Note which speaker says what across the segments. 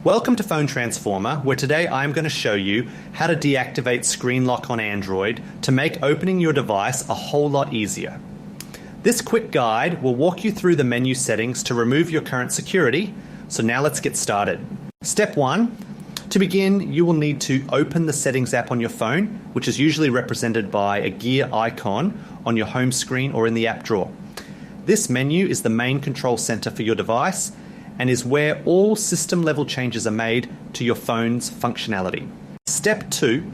Speaker 1: Welcome to Phone Transformer, where today I'm going to show you how to deactivate screen lock on Android to make opening your device a whole lot easier. This quick guide will walk you through the menu settings to remove your current security, so now let's get started. Step 1. To begin, you will need to open the Settings app on your phone, which is usually represented by a gear icon on your home screen or in the app drawer. This menu is the main control center for your device and is where all system-level changes are made to your phone's functionality. Step 2.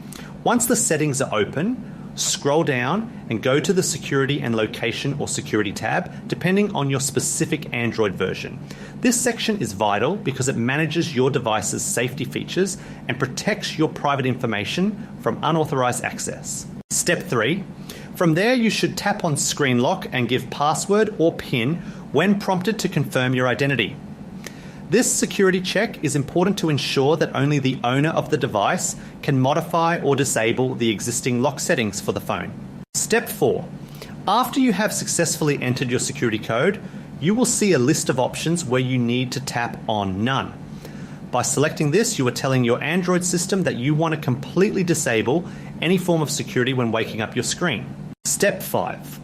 Speaker 1: Once the settings are open, scroll down and go to the Security and Location or Security tab, depending on your specific Android version. This section is vital because it manages your device's safety features and protects your private information from unauthorized access. Step 3. From there, you should tap on Screen Lock and give password or PIN when prompted to confirm your identity. This security check is important to ensure that only the owner of the device can modify or disable the existing lock settings for the phone. Step 4. After you have successfully entered your security code, you will see a list of options where you need to tap on None. By selecting this, you are telling your Android system that you want to completely disable any form of security when waking up your screen. Step 5.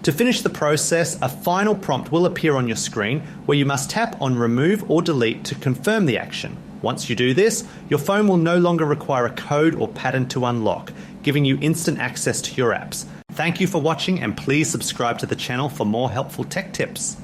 Speaker 1: To finish the process, a final prompt will appear on your screen where you must tap on Remove or Delete to confirm the action. Once you do this, your phone will no longer require a code or pattern to unlock, giving you instant access to your apps. Thank you for watching, and please subscribe to the channel for more helpful tech tips.